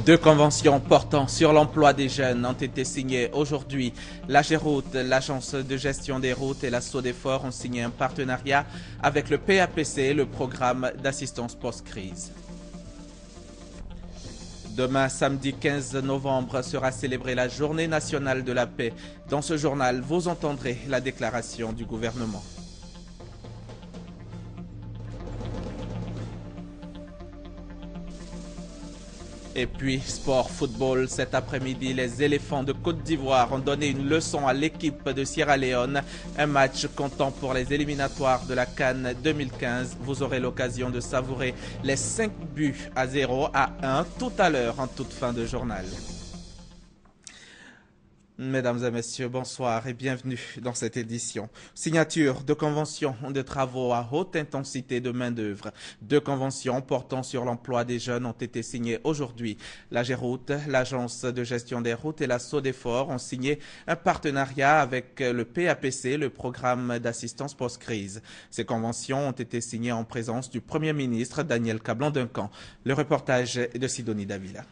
Deux conventions portant sur l'emploi des jeunes ont été signées aujourd'hui. L'AGEROUTE, l'Agence de gestion des routes et la SODEFOR ont signé un partenariat avec le PAPC, le programme d'assistance post-crise. Demain, samedi 15 novembre, sera célébrée la Journée nationale de la paix. Dans ce journal, vous entendrez la déclaration du gouvernement. Et puis, sport, football, cet après-midi, les éléphants de Côte d'Ivoire ont donné une leçon à l'équipe de Sierra Leone. Un match comptant pour les éliminatoires de la CAN 2015. Vous aurez l'occasion de savourer les 5 buts à 0 à 1 tout à l'heure en toute fin de journal. Mesdames et messieurs, bonsoir et bienvenue dans cette édition. Signature de conventions de travaux à haute intensité de main-d'œuvre. Deux conventions portant sur l'emploi des jeunes ont été signées aujourd'hui. L'AGEROUTE, l'Agence de gestion des routes et la SODEFOR ont signé un partenariat avec le PAPC, le programme d'assistance post-crise. Ces conventions ont été signées en présence du Premier ministre Daniel Cablon-Duncan. Le reportage de Sidonie Davila.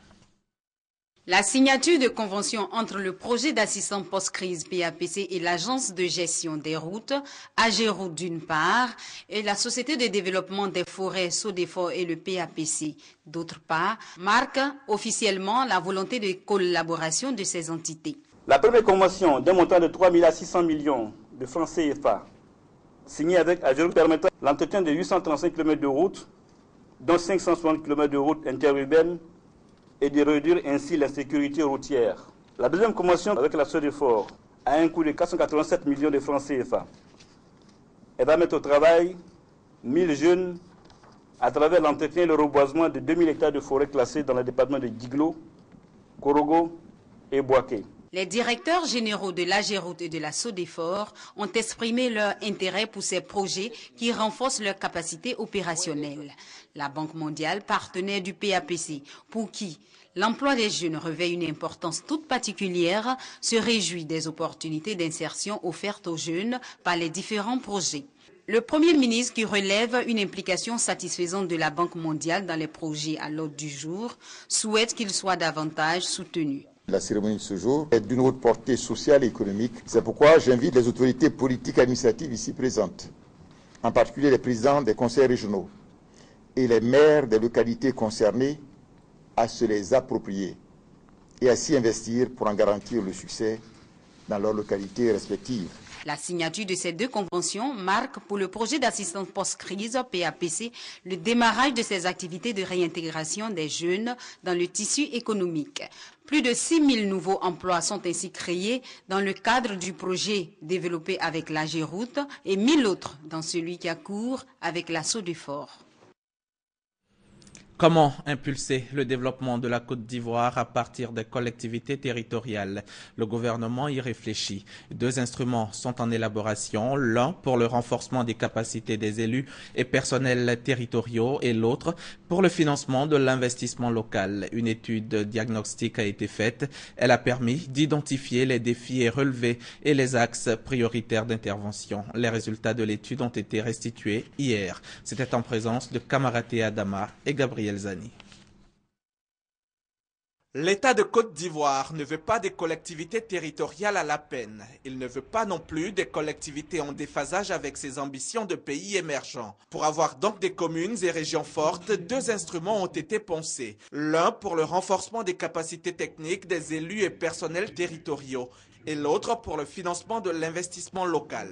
La signature de convention entre le projet d'assistance post-crise PAPC et l'Agence de gestion des routes, AGEROUTE d'une part, et la Société de développement des forêts SODEFOR et le PAPC d'autre part, marque officiellement la volonté de collaboration de ces entités. La première convention d'un montant de 3 600 millions de francs CFA, signée avec AGEROUTE, permettra l'entretien de 835 km de routes, dont 560 km de routes interurbaines, et de réduire ainsi la sécurité routière. La deuxième convention avec la SODEFOR a un coût de 487 millions de francs CFA. Elle va mettre au travail 1000 jeunes à travers l'entretien et le reboisement de 2000 hectares de forêts classées dans les départements de Djiglo, Korogo et Bouaké. Les directeurs généraux de l'AGEROUTE et de la SODEFOR ont exprimé leur intérêt pour ces projets qui renforcent leur capacité opérationnelle. La Banque mondiale, partenaire du PAPC, pour qui l'emploi des jeunes revêt une importance toute particulière, se réjouit des opportunités d'insertion offertes aux jeunes par les différents projets. Le Premier ministre, qui relève une implication satisfaisante de la Banque mondiale dans les projets à l'ordre du jour, souhaite qu'ils soient davantage soutenus. La cérémonie de ce jour est d'une haute portée sociale et économique. C'est pourquoi j'invite les autorités politiques et administratives ici présentes, en particulier les présidents des conseils régionaux et les maires des localités concernées, à se les approprier et à s'y investir pour en garantir le succès dans leurs localités respectives. La signature de ces deux conventions marque pour le projet d'assistance post-crise PAPC le démarrage de ces activités de réintégration des jeunes dans le tissu économique. Plus de 6 000 nouveaux emplois sont ainsi créés dans le cadre du projet développé avec l'AGEROUTE et 1000 autres dans celui qui a cours avec la SODEFOR. Comment impulser le développement de la Côte d'Ivoire à partir des collectivités territoriales? Le gouvernement y réfléchit. Deux instruments sont en élaboration, l'un pour le renforcement des capacités des élus et personnels territoriaux et l'autre pour le financement de l'investissement local. Une étude diagnostique a été faite. Elle a permis d'identifier les défis à relever et les axes prioritaires d'intervention. Les résultats de l'étude ont été restitués hier. C'était en présence de Kamaraté Adama et Gabriel Zani. L'État de Côte d'Ivoire ne veut pas des collectivités territoriales à la peine. Il ne veut pas non plus des collectivités en déphasage avec ses ambitions de pays émergents. Pour avoir donc des communes et régions fortes, deux instruments ont été pensés. L'un pour le renforcement des capacités techniques des élus et personnels territoriaux et l'autre pour le financement de l'investissement local.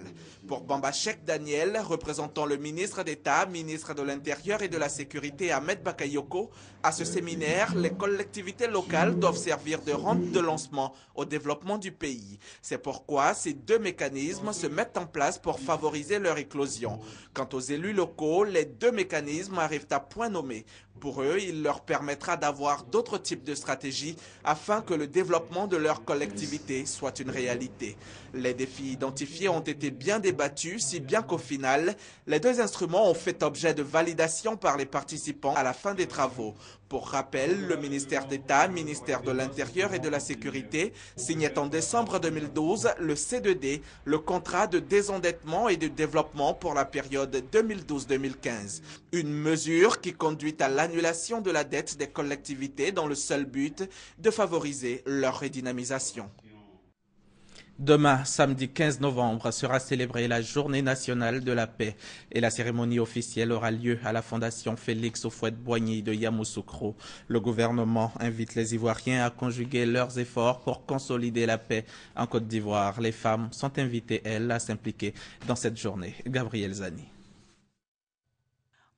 Pour Bamba Cheikh Daniel, représentant le ministre d'État, ministre de l'Intérieur et de la Sécurité Ahmed Bakayoko, à ce séminaire, les collectivités locales doivent servir de rampe de lancement au développement du pays. C'est pourquoi ces deux mécanismes se mettent en place pour favoriser leur éclosion. Quant aux élus locaux, les deux mécanismes arrivent à point nommé. Pour eux, il leur permettra d'avoir d'autres types de stratégies afin que le développement de leur collectivité soit une réalité. Les défis identifiés ont été bien débattus, si bien qu'au final, les deux instruments ont fait objet de validation par les participants à la fin des travaux. Pour rappel, le ministère d'État, ministère de l'Intérieur et de la Sécurité signait en décembre 2012 le C2D, le contrat de désendettement et de développement pour la période 2012-2015. Une mesure qui conduit à l'annulation de la dette des collectivités dans le seul but de favoriser leur redynamisation. Demain, samedi 15 novembre, sera célébrée la Journée nationale de la paix et la cérémonie officielle aura lieu à la Fondation Félix Houphouët-Boigny de Yamoussoukro. Le gouvernement invite les Ivoiriens à conjuguer leurs efforts pour consolider la paix en Côte d'Ivoire. Les femmes sont invitées, elles, à s'impliquer dans cette journée. Gabriel Zani.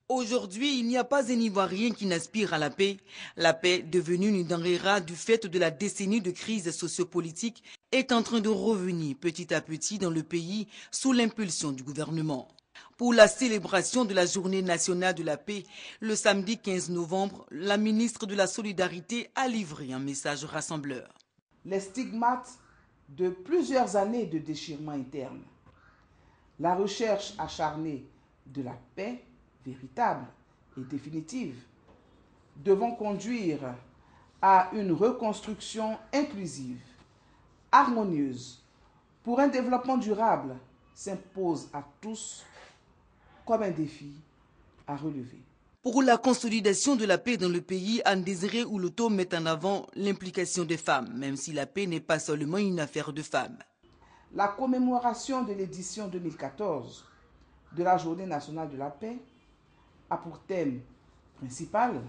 Aujourd'hui, il n'y a pas un Ivoirien qui n'aspire à la paix. La paix, devenue une denrée rare du fait de la décennie de crise sociopolitique, est en train de revenir petit à petit dans le pays sous l'impulsion du gouvernement. Pour la célébration de la Journée nationale de la paix, le samedi 15 novembre, la ministre de la Solidarité a livré un message rassembleur. Les stigmates de plusieurs années de déchirement interne, la recherche acharnée de la paix véritable et définitive, devant conduire à une reconstruction inclusive, harmonieuse, pour un développement durable, s'impose à tous comme un défi à relever. Pour la consolidation de la paix dans le pays, Anne Désiré Ouloto met en avant l'implication des femmes, même si la paix n'est pas seulement une affaire de femmes. La commémoration de l'édition 2014 de la Journée nationale de la paix a pour thème principal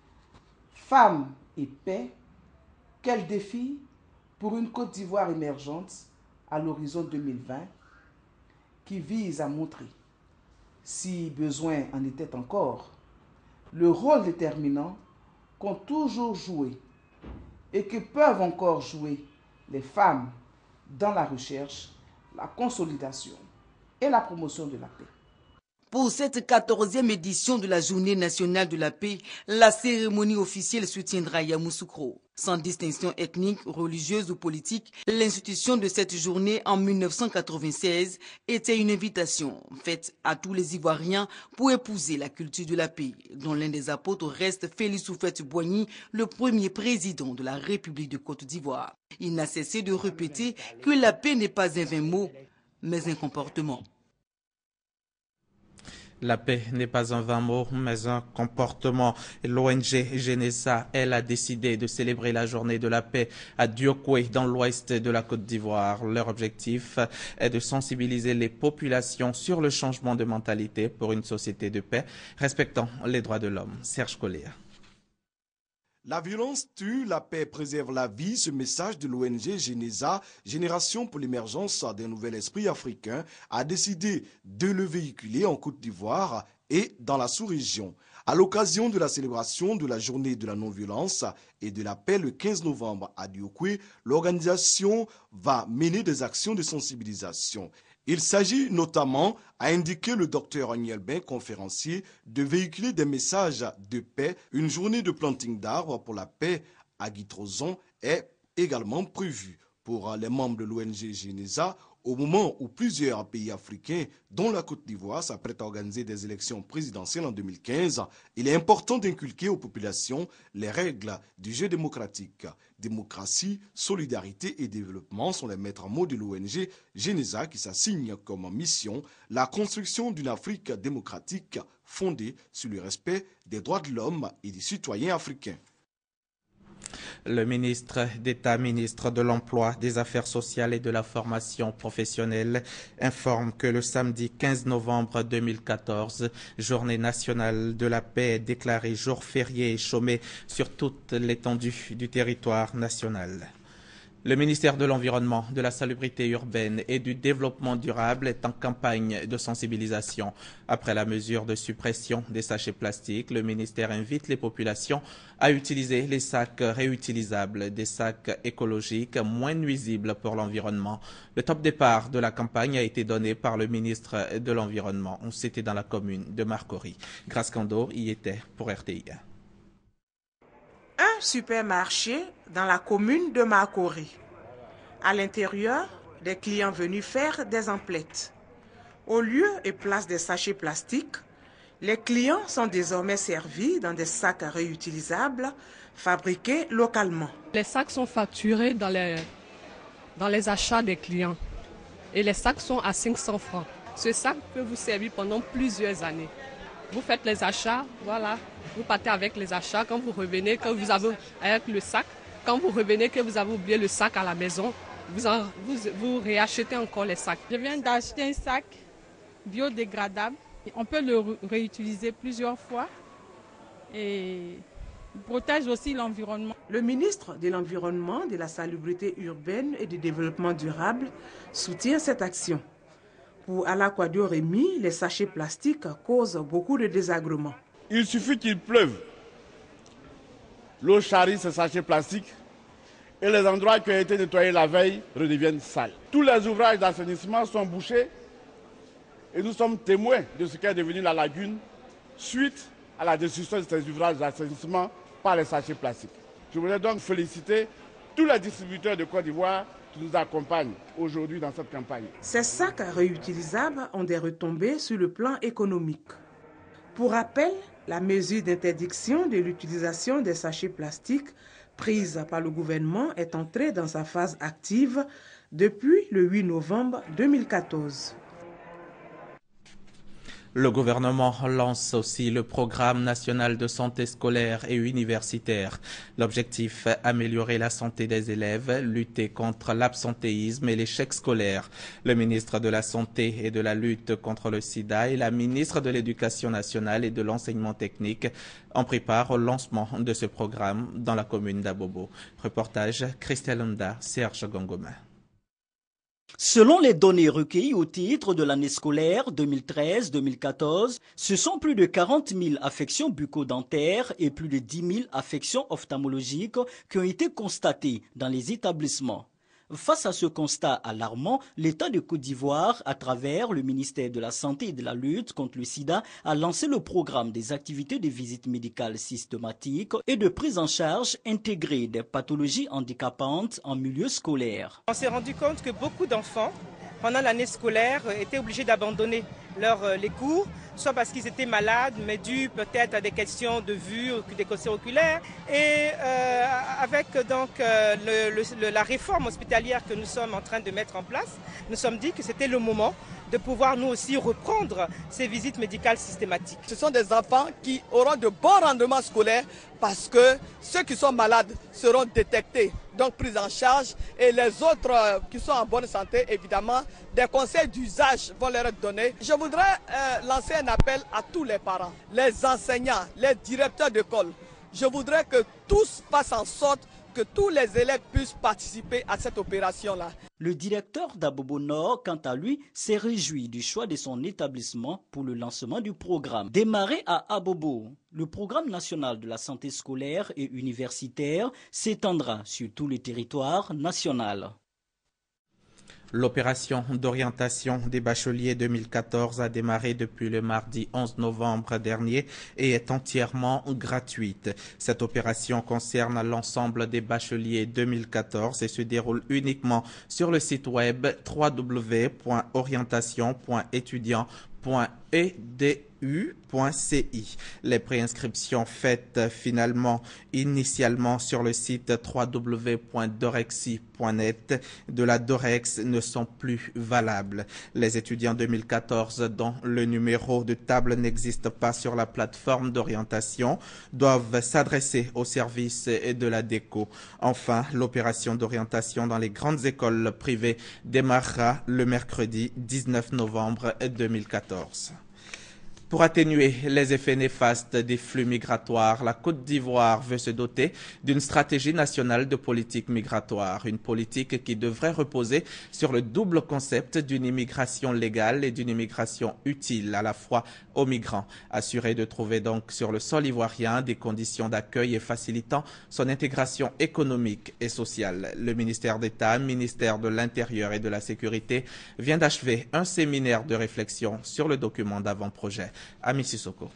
« Femmes et paix, quel défi pour une Côte d'Ivoire émergente à l'horizon 2020 » qui vise à montrer, si besoin en était encore, le rôle déterminant qu'ont toujours joué et que peuvent encore jouer les femmes dans la recherche, la consolidation et la promotion de la paix. Pour cette 14e édition de la Journée nationale de la paix, la cérémonie officielle se tiendra à Yamoussoukro. Sans distinction ethnique, religieuse ou politique, l'institution de cette journée en 1996 était une invitation faite à tous les Ivoiriens pour épouser la culture de la paix, dont l'un des apôtres reste Félix Houphouët-Boigny, le premier président de la République de Côte d'Ivoire. Il n'a cessé de répéter que la paix n'est pas un vain mot, mais un comportement. La paix n'est pas un vain mot, mais un comportement. L'ONG Genesa, elle, a décidé de célébrer la journée de la paix à Diokwe, dans l'ouest de la Côte d'Ivoire. Leur objectif est de sensibiliser les populations sur le changement de mentalité pour une société de paix, respectant les droits de l'homme. Serge Collier. La violence tue, la paix préserve la vie. Ce message de l'ONG Genesa, Génération pour l'émergence d'un nouvel esprit africain, a décidé de le véhiculer en Côte d'Ivoire et dans la sous-région. À l'occasion de la célébration de la journée de la non-violence et de la paix le 15 novembre à Diokwe, l'organisation va mener des actions de sensibilisation. Il s'agit notamment, a indiqué le docteur Agnelbin, conférencier, de véhiculer des messages de paix. Une journée de planting d'arbres pour la paix à Guitrozon est également prévue pour les membres de l'ONG Genesa au moment où plusieurs pays africains, dont la Côte d'Ivoire, s'apprêtent à organiser des élections présidentielles en 2015. Il est important d'inculquer aux populations les règles du jeu démocratique. Démocratie, solidarité et développement sont les maîtres mots de l'ONG Genesa qui s'assigne comme mission la construction d'une Afrique démocratique fondée sur le respect des droits de l'homme et des citoyens africains. Le ministre d'État, ministre de l'Emploi, des Affaires sociales et de la formation professionnelle, informe que le samedi 15 novembre 2014, journée nationale de la paix est déclarée jour férié et chômé sur toute l'étendue du territoire national. Le ministère de l'Environnement, de la Salubrité urbaine et du Développement durable est en campagne de sensibilisation. Après la mesure de suppression des sachets plastiques, le ministère invite les populations à utiliser les sacs réutilisables, des sacs écologiques moins nuisibles pour l'environnement. Le top départ de la campagne a été donné par le ministre de l'Environnement. C'était dans la commune de Marcory. Grace Kando y était pour RTI. Un supermarché dans la commune de Marcory. À l'intérieur, des clients venus faire des emplettes. Au lieu et place des sachets plastiques, les clients sont désormais servis dans des sacs réutilisables fabriqués localement. Les sacs sont facturés dans les achats des clients et les sacs sont à 500 francs. Ce sac peut vous servir pendant plusieurs années. Vous faites les achats, voilà, vous partez avec les achats. Quand vous revenez, quand vous avez avec le sac, quand vous revenez que vous avez oublié le sac à la maison, vous réachetez encore les sacs. Je viens d'acheter un sac biodégradable. On peut le réutiliser plusieurs fois et il protège aussi l'environnement. Le ministre de l'Environnement, de la Salubrité urbaine et du Développement durable soutient cette action. Pour Alakwadio Rémy, les sachets plastiques causent beaucoup de désagréments. Il suffit qu'il pleuve. L'eau charrie ces sachets plastiques et les endroits qui ont été nettoyés la veille redeviennent sales. Tous les ouvrages d'assainissement sont bouchés et nous sommes témoins de ce qu'est devenu la lagune suite à la destruction de ces ouvrages d'assainissement par les sachets plastiques. Je voudrais donc féliciter tous les distributeurs de Côte d'Ivoire qui nous accompagnent aujourd'hui dans cette campagne. Ces sacs réutilisables ont des retombées sur le plan économique. Pour rappel, la mesure d'interdiction de l'utilisation des sachets plastiques prise par le gouvernement est entrée dans sa phase active depuis le 8 novembre 2014. Le gouvernement lance aussi le programme national de santé scolaire et universitaire. L'objectif, améliorer la santé des élèves, lutter contre l'absentéisme et l'échec scolaire. Le ministre de la Santé et de la lutte contre le sida et la ministre de l'Éducation nationale et de l'enseignement technique ont pris part au lancement de ce programme dans la commune d'Abobo. Reportage Christelle Honda, Serge Gongoma. Selon les données recueillies au titre de l'année scolaire 2013-2014, ce sont plus de 40 000 affections bucco-dentaires et plus de 10 000 affections ophtalmologiques qui ont été constatées dans les établissements. Face à ce constat alarmant, l'État de Côte d'Ivoire, à travers le ministère de la Santé et de la lutte contre le sida, a lancé le programme des activités de visite médicale systématique et de prise en charge intégrée des pathologies handicapantes en milieu scolaire. On s'est rendu compte que beaucoup d'enfants, pendant l'année scolaire, étaient obligés d'abandonner les cours, soit parce qu'ils étaient malades, mais dû peut-être à des questions de vue, des questions oculaires. Et avec donc la réforme hospitalière que nous sommes en train de mettre en place, nous sommes dit que c'était le moment de pouvoir nous aussi reprendre ces visites médicales systématiques. Ce sont des enfants qui auront de bons rendements scolaires parce que ceux qui sont malades seront détectés, donc pris en charge, et les autres qui sont en bonne santé, évidemment, des conseils d'usage vont leur être donnés. Je voudrais lancer un appel à tous les parents, les enseignants, les directeurs d'école. Je voudrais que tous fassent en sorte que tous les élèves puissent participer à cette opération-là. Le directeur d'Abobo Nord, quant à lui, s'est réjoui du choix de son établissement pour le lancement du programme. Démarré à Abobo, le programme national de la santé scolaire et universitaire s'étendra sur tout le territoire national. L'opération d'orientation des bacheliers 2014 a démarré depuis le mardi 11 novembre dernier et est entièrement gratuite. Cette opération concerne l'ensemble des bacheliers 2014 et se déroule uniquement sur le site web www.orientation.étudiant.edu.ci. Les préinscriptions faites initialement sur le site www.dorexi.net de la Dorex ne sont plus valables. Les étudiants 2014 dont le numéro de table n'existe pas sur la plateforme d'orientation doivent s'adresser au service de la DECO. Enfin, l'opération d'orientation dans les grandes écoles privées démarrera le mercredi 19 novembre 2014. Pour atténuer les effets néfastes des flux migratoires, la Côte d'Ivoire veut se doter d'une stratégie nationale de politique migratoire, une politique qui devrait reposer sur le double concept d'une immigration légale et d'une immigration utile à la fois aux migrants, assurée de trouver donc sur le sol ivoirien des conditions d'accueil et facilitant son intégration économique et sociale. Le ministère d'État, ministère de l'Intérieur et de la Sécurité vient d'achever un séminaire de réflexion sur le document d'avant-projet. Ami Sissoko.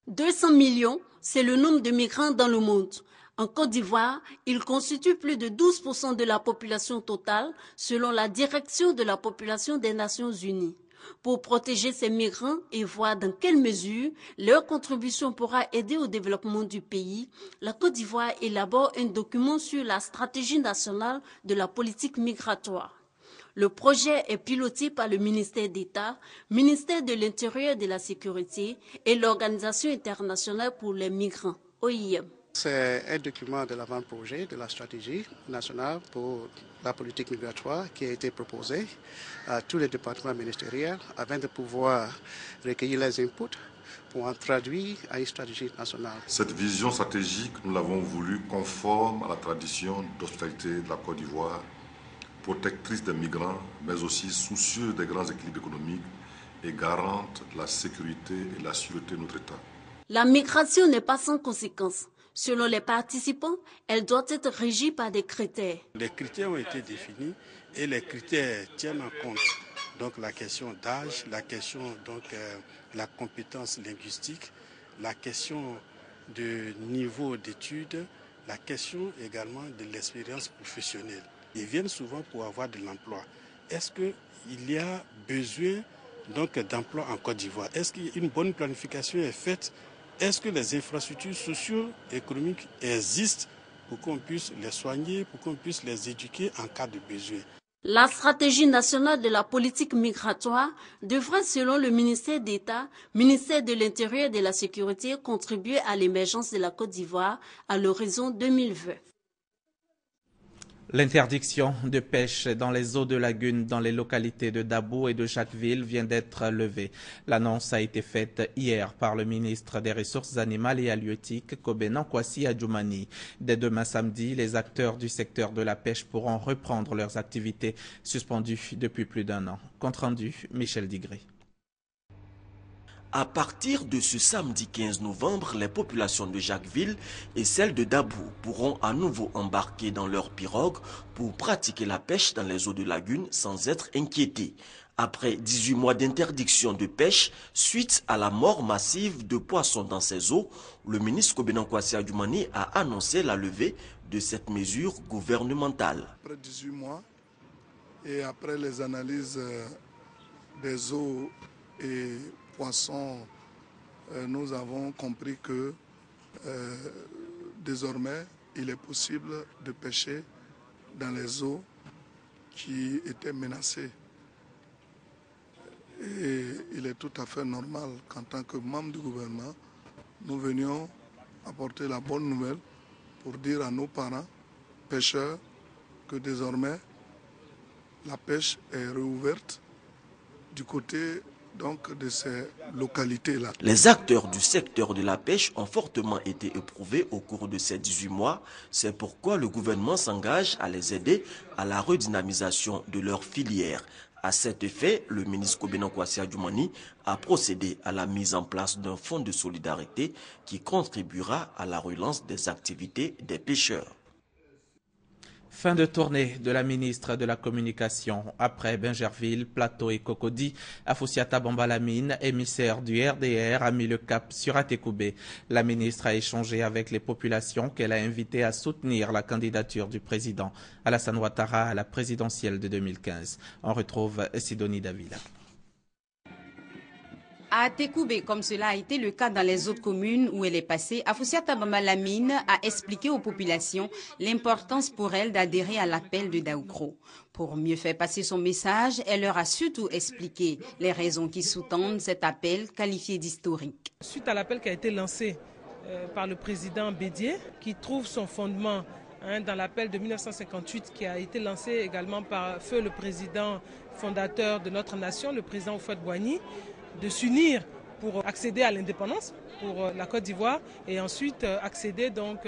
200 millions, c'est le nombre de migrants dans le monde. En Côte d'Ivoire, ils constituent plus de 12% de la population totale, selon la Direction de la population des Nations Unies. Pour protéger ces migrants et voir dans quelle mesure leur contribution pourra aider au développement du pays, la Côte d'Ivoire élabore un document sur la stratégie nationale de la politique migratoire. Le projet est piloté par le ministère d'État, ministère de l'Intérieur et de la Sécurité et l'Organisation internationale pour les migrants, OIM. C'est un document de l'avant-projet de la stratégie nationale pour la politique migratoire qui a été proposé à tous les départements ministériels afin de pouvoir recueillir les inputs pour en traduire à une stratégie nationale. Cette vision stratégique, nous l'avons voulu conforme à la tradition d'hospitalité de la Côte d'Ivoire, protectrice des migrants, mais aussi soucieuse des grands équilibres économiques et garante de la sécurité et de la sûreté de notre État. La migration n'est pas sans conséquences. Selon les participants, elle doit être régie par des critères. Les critères ont été définis et les critères tiennent en compte donc la question d'âge, la question la compétence linguistique, la question de niveau d'études, la question également de l'expérience professionnelle. Ils viennent souvent pour avoir de l'emploi. Est-ce qu'il y a besoin d'emploi en Côte d'Ivoire? Est-ce qu'une bonne planification est faite? Est-ce que les infrastructures socio-économiques existent pour qu'on puisse les soigner, pour qu'on puisse les éduquer en cas de besoin? La stratégie nationale de la politique migratoire devra, selon le ministère d'État, ministère de l'Intérieur et de la Sécurité, contribuer à l'émergence de la Côte d'Ivoire à l'horizon 2020. L'interdiction de pêche dans les eaux de lagune dans les localités de Dabou et de Jacquesville vient d'être levée. L'annonce a été faite hier par le ministre des Ressources animales et halieutiques, Kobena Kwasi Adjoumani. Dès demain samedi, les acteurs du secteur de la pêche pourront reprendre leurs activités suspendues depuis plus d'un an. Compte rendu, Michel Digré. À partir de ce samedi 15 novembre, les populations de Jacquesville et celles de Dabou pourront à nouveau embarquer dans leurs pirogues pour pratiquer la pêche dans les eaux de lagune sans être inquiétés. Après 18 mois d'interdiction de pêche suite à la mort massive de poissons dans ces eaux, le ministre Kobena Kwasi Adjoumani a annoncé la levée de cette mesure gouvernementale. Après 18 mois et après les analyses des eaux et poissons, nous avons compris que désormais il est possible de pêcher dans les eaux qui étaient menacées. Et il est tout à fait normal qu'en tant que membre du gouvernement, nous venions apporter la bonne nouvelle pour dire à nos parents, pêcheurs, que désormais la pêche est réouverte du côté de ces localités-là. Les acteurs du secteur de la pêche ont fortement été éprouvés au cours de ces 18 mois. C'est pourquoi le gouvernement s'engage à les aider à la redynamisation de leur filière. À cet effet, le ministre Kobena Kwasi Adjoumani a procédé à la mise en place d'un fonds de solidarité qui contribuera à la relance des activités des pêcheurs. Fin de tournée de la ministre de la Communication. Après Bingerville, Plateau et Cocody, Afoussiata Bambalamine, émissaire du RDR, a mis le cap sur Atekoubé. La ministre a échangé avec les populations qu'elle a invitées à soutenir la candidature du président Alassane Ouattara à la présidentielle de 2015. On retrouve Sidonie Davila. À Atekoubé, comme cela a été le cas dans les autres communes où elle est passée, Afoussiata Bambalamine a expliqué aux populations l'importance pour elle d'adhérer à l'appel de Daoukro. Pour mieux faire passer son message, elle leur a surtout expliqué les raisons qui sous-tendent cet appel qualifié d'historique. Suite à l'appel qui a été lancé par le président Bédié, qui trouve son fondement dans l'appel de 1958 qui a été lancé également par feu le président fondateur de notre nation, le président Houphouët-Boigny, de s'unir pour accéder à l'indépendance pour la Côte d'Ivoire et ensuite accéder donc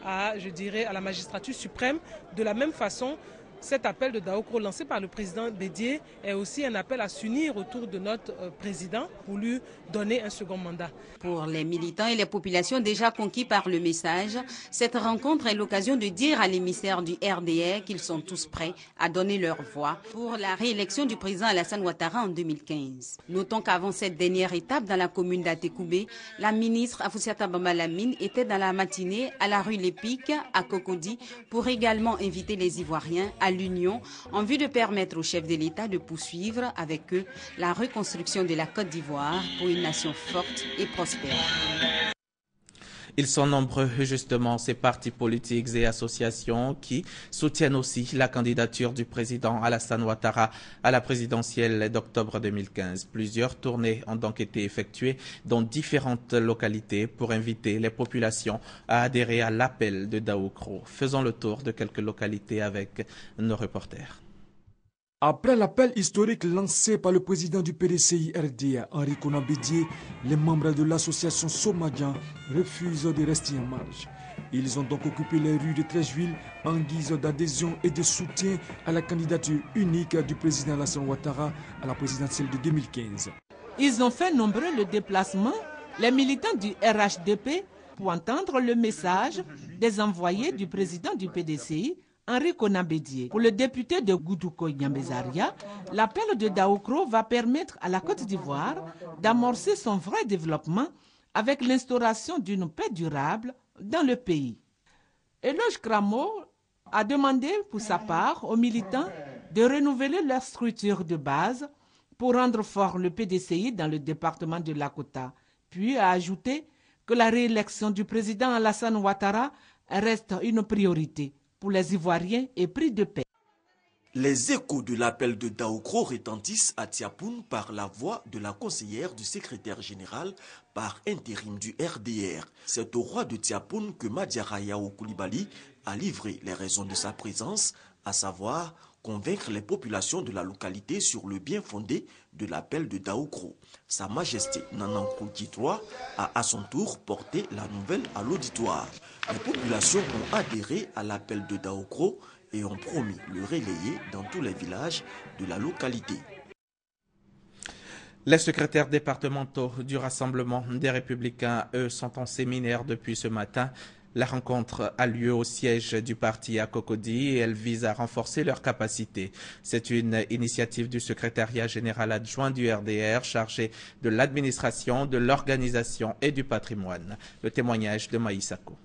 à la magistrature suprême. De la même façon, Cet appel de Daokro lancé par le président Bédié est aussi un appel à s'unir autour de notre président pour lui donner un second mandat. Pour les militants et les populations déjà conquis par le message, cette rencontre est l'occasion de dire à l'émissaire du RDR qu'ils sont tous prêts à donner leur voix pour la réélection du président Alassane Ouattara en 2015. Notons qu'avant cette dernière étape dans la commune d'Atekoubé, la ministre Afoussiata Bamalamine était dans la matinée à la rue Lépic à Cocody pour également inviter les Ivoiriens à l'union en vue de permettre au chef de l'État de poursuivre avec eux la reconstruction de la Côte d'Ivoire pour une nation forte et prospère. Ils sont nombreux, justement, ces partis politiques et associations qui soutiennent aussi la candidature du président Alassane Ouattara à la présidentielle d'octobre 2015. Plusieurs tournées ont donc été effectuées dans différentes localités pour inviter les populations à adhérer à l'appel de Daokro. Faisons le tour de quelques localités avec nos reporters. Après l'appel historique lancé par le président du PDCI RDA, Henri Konan Bédié, les membres de l'association Somadian refusent de rester en marge. Ils ont donc occupé les rues de Treichville en guise d'adhésion et de soutien à la candidature unique du président Alassane Ouattara à la présidentielle de 2015. Ils ont fait nombreux le déplacement, les militants du RHDP, pour entendre le message des envoyés du président du PDCI, Henri Konan Bédié. Pour le député de Goudouko Nyambezaria, l'appel de Daokro va permettre à la Côte d'Ivoire d'amorcer son vrai développement avec l'instauration d'une paix durable dans le pays. Eloge Kramo a demandé pour sa part aux militants de renouveler leur structure de base pour rendre fort le PDCI dans le département de Lakota, puis a ajouté que la réélection du président Alassane Ouattara reste une priorité pour les Ivoiriens épris de paix. Les échos de l'appel de Daokro retentissent à Tiapoun par la voix de la conseillère du secrétaire général par intérim du RDR. C'est au roi de Tiapoun que Madiara Yao Koulibaly a livré les raisons de sa présence, à savoir convaincre les populations de la localité sur le bien fondé de l'appel de Daokro. Sa Majesté Nanankou III a à son tour porté la nouvelle à l'auditoire. Les populations ont adhéré à l'appel de Daokro et ont promis le relayer dans tous les villages de la localité. Les secrétaires départementaux du Rassemblement des Républicains, eux, sont en séminaire depuis ce matin. La rencontre a lieu au siège du parti à Cocody et elle vise à renforcer leurs capacités. C'est une initiative du secrétariat général adjoint du RDR chargé de l'administration, de l'organisation et du patrimoine. Le témoignage de Maïsako.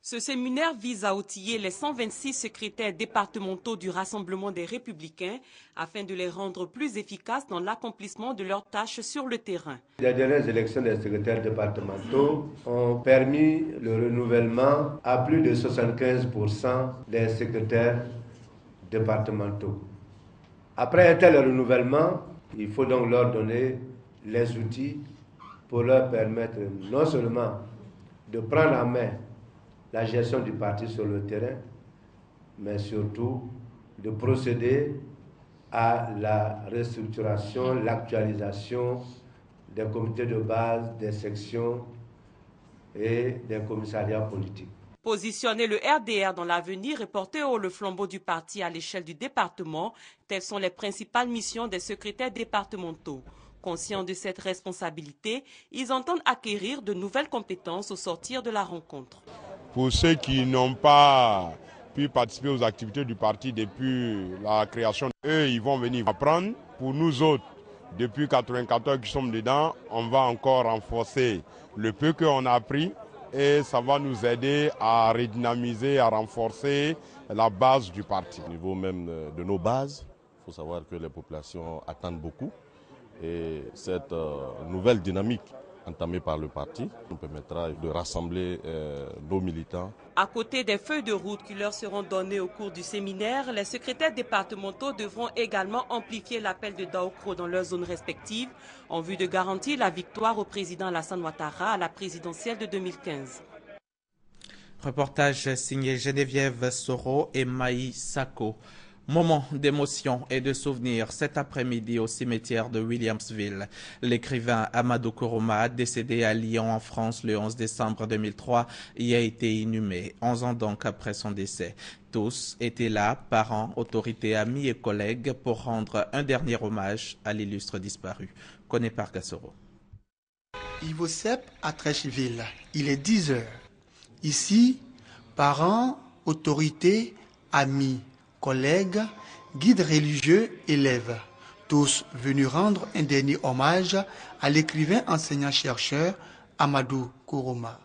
Ce séminaire vise à outiller les 126 secrétaires départementaux du Rassemblement des Républicains afin de les rendre plus efficaces dans l'accomplissement de leurs tâches sur le terrain. Les dernières élections des secrétaires départementaux ont permis le renouvellement à plus de 75% des secrétaires départementaux. Après un tel renouvellement, il faut donc leur donner les outils pour leur permettre non seulement de prendre en main la gestion du parti sur le terrain, mais surtout de procéder à la restructuration, l'actualisation des comités de base, des sections et des commissariats politiques. Positionner le RDR dans l'avenir et porter haut le flambeau du parti à l'échelle du département, telles sont les principales missions des secrétaires départementaux. Conscients de cette responsabilité, ils entendent acquérir de nouvelles compétences au sortir de la rencontre. Pour ceux qui n'ont pas pu participer aux activités du parti depuis la création, eux, ils vont venir apprendre. Pour nous autres, depuis 1994 qui sommes dedans, on va encore renforcer le peu qu'on a appris et ça va nous aider à redynamiser, à renforcer la base du parti. Au niveau même de nos bases, il faut savoir que les populations attendent beaucoup et cette nouvelle dynamique entamée par le parti nous permettra de rassembler nos militants. À côté des feuilles de route qui leur seront données au cours du séminaire, les secrétaires départementaux devront également amplifier l'appel de Daokro dans leurs zones respectives en vue de garantir la victoire au président Alassane Ouattara à la présidentielle de 2015. Reportage signé Geneviève Soro et Maï Sako. Moment d'émotion et de souvenir cet après-midi au cimetière de Williamsville. L'écrivain Amadou Kourouma, décédé à Lyon en France le 11 décembre 2003, y a été inhumé, 11 ans donc après son décès. Tous étaient là, parents, autorités, amis et collègues, pour rendre un dernier hommage à l'illustre disparu. Koné Pargassoro. Ivo Sepp à Trècheville, il est 10 heures. Ici, parents, autorités, amis, collègues, guides religieux, élèves, tous venus rendre un dernier hommage à l'écrivain enseignant-chercheur Amadou Kourouma.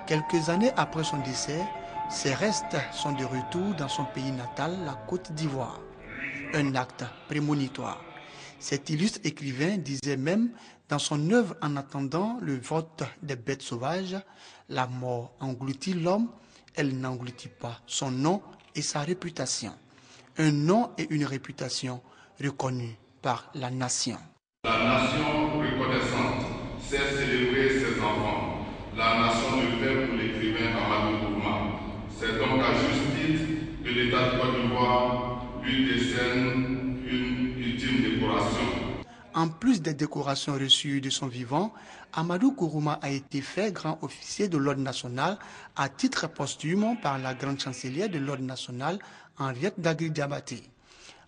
Quelques années après son décès, ses restes sont de retour dans son pays natal, la Côte d'Ivoire. Un acte prémonitoire. Cet illustre écrivain disait même dans son œuvre En attendant le vote des bêtes sauvages, la mort engloutit l'homme, elle n'engloutit pas son nom et sa réputation. Un nom et une réputation reconnus par la nation. La nation reconnaissante sait célébrer ses enfants. La nation le fait pour l'écrivain Amadou Kourouma. C'est donc à juste titre que l'État de Côte d'Ivoire lui décerne une ultime décoration. En plus des décorations reçues de son vivant, Amadou Kourouma a été fait grand officier de l'Ordre national à titre posthume par la grande chancelière de l'Ordre national, Henriette Dagri-Diabaté.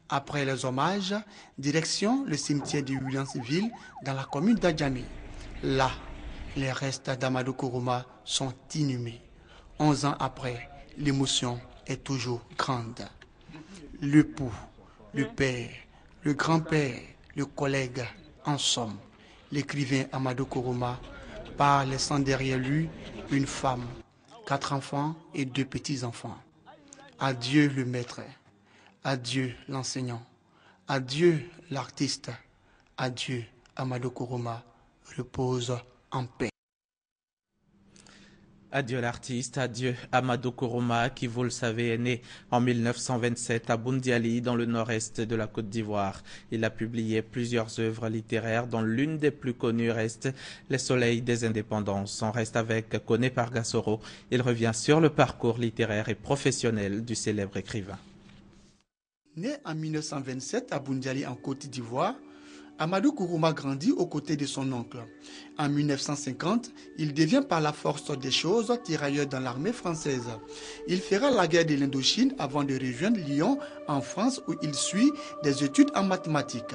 Après les hommages, direction le cimetière de Williamsville dans la commune d'Adjamé. Là, les restes d'Amadou Kourouma sont inhumés. 11 ans après, l'émotion est toujours grande. L'époux, le père, le grand-père, le collègue, en somme, l'écrivain Amadou Kourouma, par laissant derrière lui une femme, 4 enfants et 2 petits-enfants. Adieu le maître, adieu l'enseignant, adieu l'artiste, adieu Amadou Kourouma, repose en paix. Adieu l'artiste, adieu Amadou Kourouma qui, vous le savez, est né en 1927 à Boundiali dans le nord-est de la Côte d'Ivoire. Il a publié plusieurs œuvres littéraires dont l'une des plus connues reste Les Soleils des Indépendances. On reste avec Koné Pargassoro. Il revient sur le parcours littéraire et professionnel du célèbre écrivain. Né en 1927 à Boundiali en Côte d'Ivoire, Amadou Kourouma grandit aux côtés de son oncle. En 1950, il devient par la force des choses tirailleur dans l'armée française. Il fera la guerre de l'Indochine avant de rejoindre Lyon en France où il suit des études en mathématiques.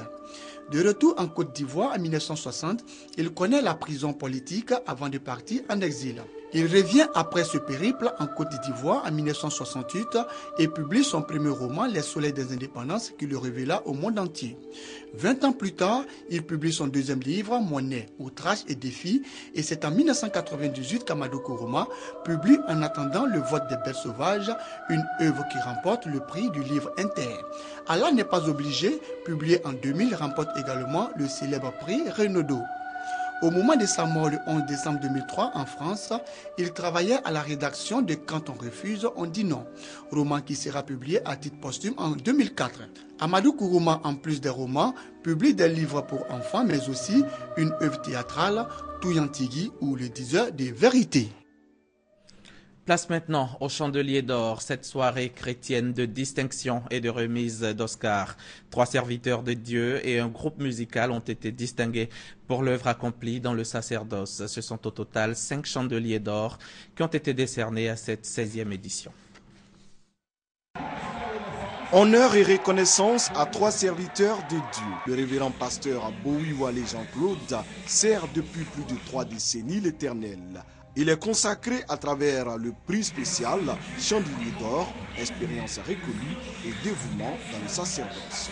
De retour en Côte d'Ivoire en 1960, il connaît la prison politique avant de partir en exil. Il revient après ce périple en Côte d'Ivoire en 1968 et publie son premier roman, Les Soleils des Indépendances, qui le révéla au monde entier. 20 ans plus tard, il publie son deuxième livre, Monnaie, outrage et défi, et c'est en 1998 qu'Amadou Kourouma publie En attendant le vote des bêtes sauvages, une œuvre qui remporte le prix du livre Inter. Allah n'est pas obligé, publié en 2000, remporte également le célèbre prix Renaudot. Au moment de sa mort le 11 décembre 2003 en France, il travaillait à la rédaction de Quand on refuse, on dit non, roman qui sera publié à titre posthume en 2004. Amadou Kourouma, en plus des romans, publie des livres pour enfants, mais aussi une œuvre théâtrale, Touyantigui ou Le diseur des vérités. Place maintenant au Chandelier d'Or, cette soirée chrétienne de distinction et de remise d'Oscar. 3 serviteurs de Dieu et un groupe musical ont été distingués pour l'œuvre accomplie dans le sacerdoce. Ce sont au total 5 chandeliers d'or qui ont été décernés à cette 16e édition. Honneur et reconnaissance à 3 serviteurs de Dieu. Le révérend pasteur Bowiwale Jean-Claude sert depuis plus de 3 décennies l'Éternel. Il est consacré à travers le prix spécial Chandelier d'Or, expérience reconnue et dévouement dans le sacerdoce.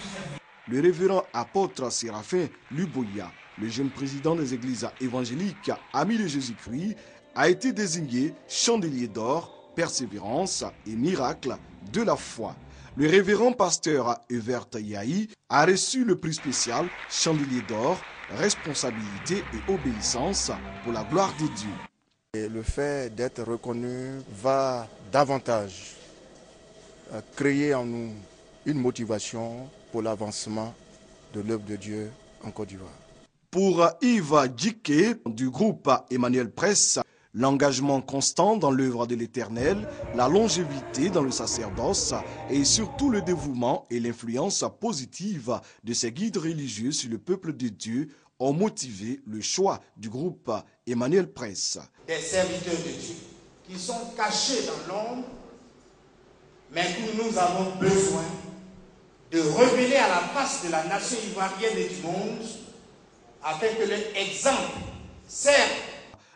Le révérend apôtre Séraphin Luboya, le jeune président des églises évangéliques Amis de Jésus-Christ, a été désigné Chandelier d'Or, persévérance et miracle de la foi. Le révérend pasteur Evert Yahi a reçu le prix spécial Chandelier d'Or, responsabilité et obéissance pour la gloire de Dieu. Et le fait d'être reconnu va davantage créer en nous une motivation pour l'avancement de l'œuvre de Dieu en Côte d'Ivoire. Pour Yves Djiké du groupe Emmanuel Presse, l'engagement constant dans l'œuvre de l'Éternel, la longévité dans le sacerdoce et surtout le dévouement et l'influence positive de ces guides religieux sur le peuple de Dieu ont motivé le choix du groupe Emmanuel Presse. Des serviteurs de Dieu qui sont cachés dans l'ombre, mais que nous avons besoin de révéler à la face de la nation ivoirienne et du monde afin que leur exemple serve.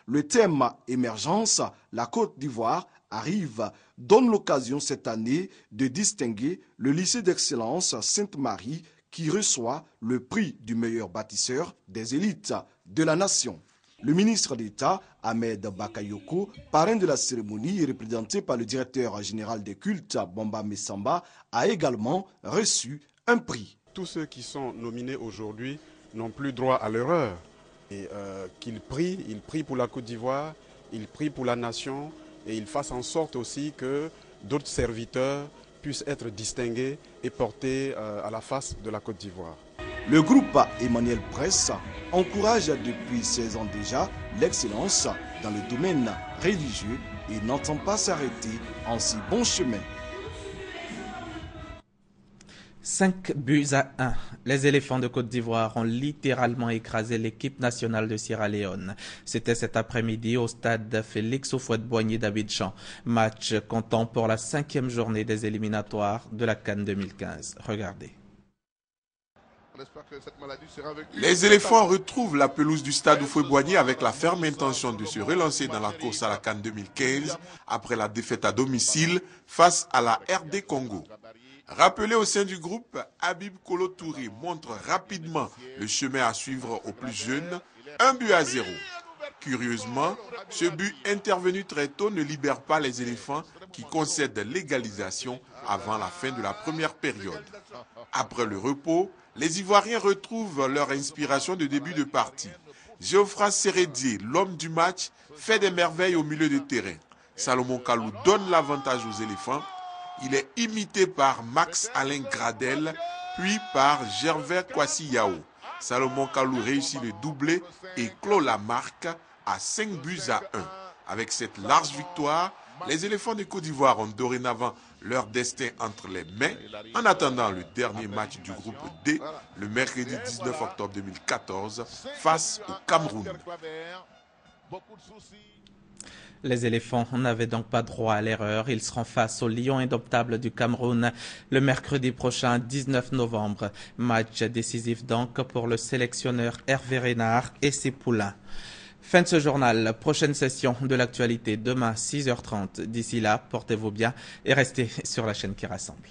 Le thème émergence, la Côte d'Ivoire arrive, donne l'occasion cette année de distinguer le lycée d'excellence Sainte-Marie qui reçoit le prix du meilleur bâtisseur des élites de la nation. Le ministre d'État, Ahmed Bakayoko, parrain de la cérémonie et représenté par le directeur général des cultes, Bamba Messamba, a également reçu un prix. Tous ceux qui sont nominés aujourd'hui n'ont plus droit à l'erreur. Et qu'ils prient pour la Côte d'Ivoire, ils prient pour la nation et ils fassent en sorte aussi que d'autres serviteurs puissent être distingués et portés à la face de la Côte d'Ivoire. Le groupe Emmanuel Presse encourage depuis 16 ans déjà l'excellence dans le domaine religieux et n'entend pas s'arrêter en si bon chemin. 5-1. Les éléphants de Côte d'Ivoire ont littéralement écrasé l'équipe nationale de Sierra Leone. C'était cet après-midi au stade Félix Houphouët-Boigny d'Abidjan. Match comptant pour la 5e journée des éliminatoires de la CAN 2015. Regardez. Les éléphants retrouvent la pelouse du stade Houphouët-Boigny avec la ferme intention de se relancer dans la course à la CAN 2015 après la défaite à domicile face à la RD Congo. Rappelé au sein du groupe, Habib Kolo Touré montre rapidement le chemin à suivre aux plus jeunes, 1-0. Curieusement, ce but intervenu très tôt ne libère pas les éléphants qui concèdent l'égalisation avant la fin de la première période. Après le repos, les Ivoiriens retrouvent leur inspiration de début de partie. Geoffroy Sérédier, l'homme du match, fait des merveilles au milieu de terrain. Salomon Kalou donne l'avantage aux éléphants. Il est imité par Max-Alain Gradel, puis par Gervais Kwasi-Yao. Salomon Kalou réussit le doublé et clôt la marque à 5-1. Avec cette large victoire, les éléphants de Côte d'Ivoire ont dorénavant leur destin entre les mains en attendant le dernier match du groupe D le mercredi 19 octobre 2014 face au Cameroun. Les éléphants n'avaient donc pas droit à l'erreur. Ils seront face aux lions indomptables du Cameroun le mercredi prochain, 19 novembre. Match décisif donc pour le sélectionneur Hervé Renard et ses poulains. Fin de ce journal. Prochaine session de l'actualité demain 6h30. D'ici là, portez-vous bien et restez sur la chaîne qui rassemble.